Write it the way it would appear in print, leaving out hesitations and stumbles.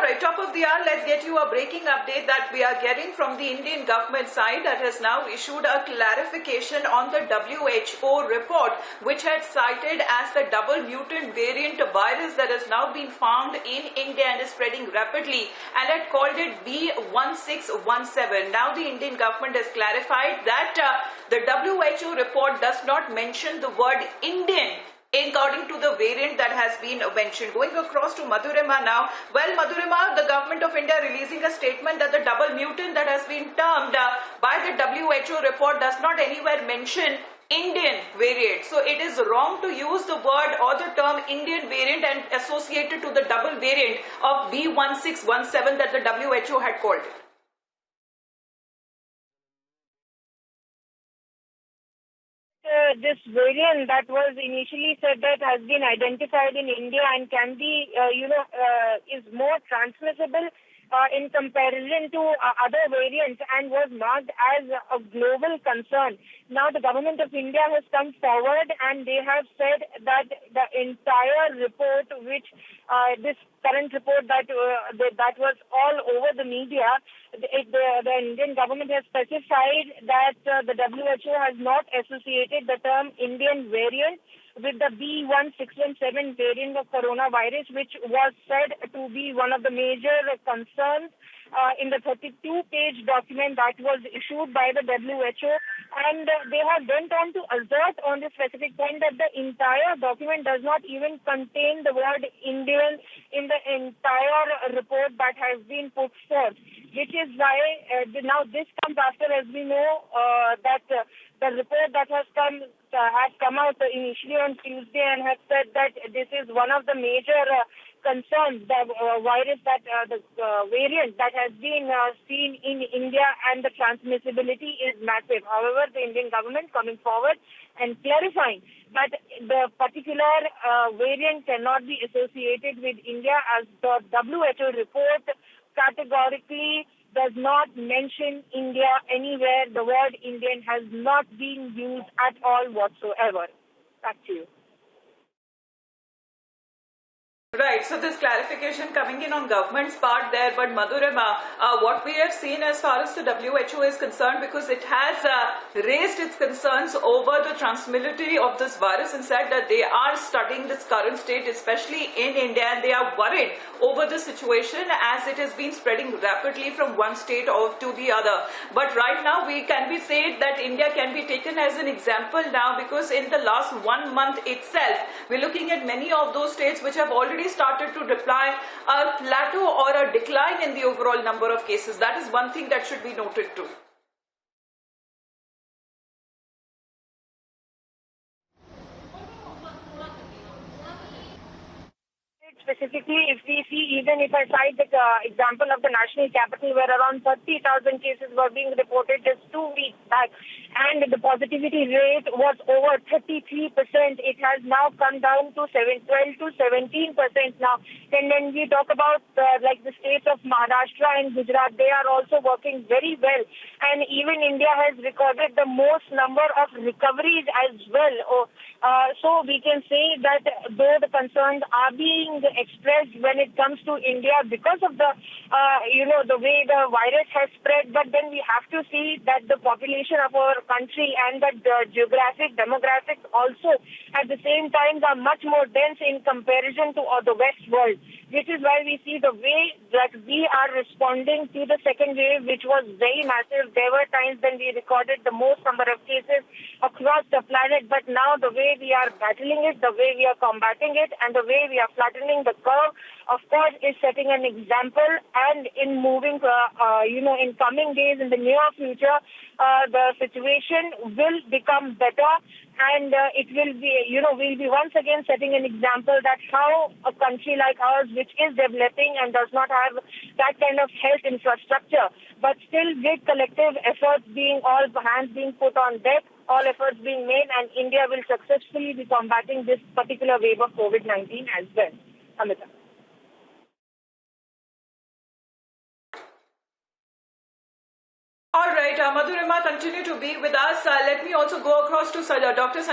right, top of the hour, let's get you a breaking update that we are getting from the Indian government side that has now issued a clarification on the WHO report, which had cited as the double mutant variant virus that has now been found in India and is spreading rapidly, and had called it B.1.617. Now the Indian government has clarified that the WHO report does not mention the word Indian according to the variant that has been mentioned. Going across to Madhurima now. Well, Madhurima, the government of India releasing a statement that the double mutant that has been termed by the WHO report does not anywhere mention Indian variant. So it is wrong to use the word or the term Indian variant and associate it to the double variant of B.1.617 that the WHO had called it. This variant that was initially said that has been identified in India and can be, is more transmissible in comparison to other variants and was marked as a global concern. Now the government of India has come forward and they have said that the entire report, which this current report that was all over the media, the Indian government has specified that the WHO has not associated the term Indian variant with the B.1.617 variant of coronavirus, which was said to be one of the major concerns in the 32-page document that was issued by the WHO. And they have went on to assert on this specific point that the entire document does not even contain the word Indian in the entire report that has been put forth, which is why now this comes after, as we know, that the report that has come out initially on Tuesday and has said that this is one of the major concerns, the virus that the variant that has been seen in India, and the transmissibility is massive. However, the Indian government coming forward and clarifying that the particular variant cannot be associated with India, as the WHO report categorically does not mention India anywhere. The word Indian has not been used at all whatsoever. Back to you. Right, so this clarification coming in on government's part there, but Madhurima, what we have seen as far as the WHO is concerned, because it has raised its concerns over the transmissibility of this virus and said that they are studying this current state, especially in India, and they are worried over the situation as it has been spreading rapidly from one state to the other. But right now we can be said that India can be taken as an example now, because in the last 1 month itself, we're looking at many of those states which have already started to deploy a plateau or a decline in the overall number of cases. That is one thing that should be noted too. Specifically, if we see, even if I cite the example of the national capital, where around 30,000 cases were being reported just 2 weeks back, and the positivity rate was over 33%, it has now come down to 12 to 17% now. And when we talk about like the states of Maharashtra and Gujarat, they are also working very well. And even India has recorded the most number of recoveries as well. So we can say that though the concerns are being expressed when it comes to India because of the, the way the virus has spread, but then we have to see that the population of our country and the geographic demographics also at the same time are much more dense in comparison to the West world, which is why we see the way that we are responding to the second wave, which was very massive. There were times when we recorded the most number of cases across the planet, but now the way we are battling it, the way we are combating it, and the way we are flattening the curve, of course, is setting an example. And in moving, in coming days, in the near future, the situation will become better, and it will be, we'll be once again setting an example that how a country like ours, which is developing and does not have that kind of health infrastructure, but still with collective efforts being all hands being put on deck, all efforts being made, and India will successfully be combating this particular wave of COVID-19 as well. Amita. All right, Madhurima, continue to be with us. Let me also go across to Dr.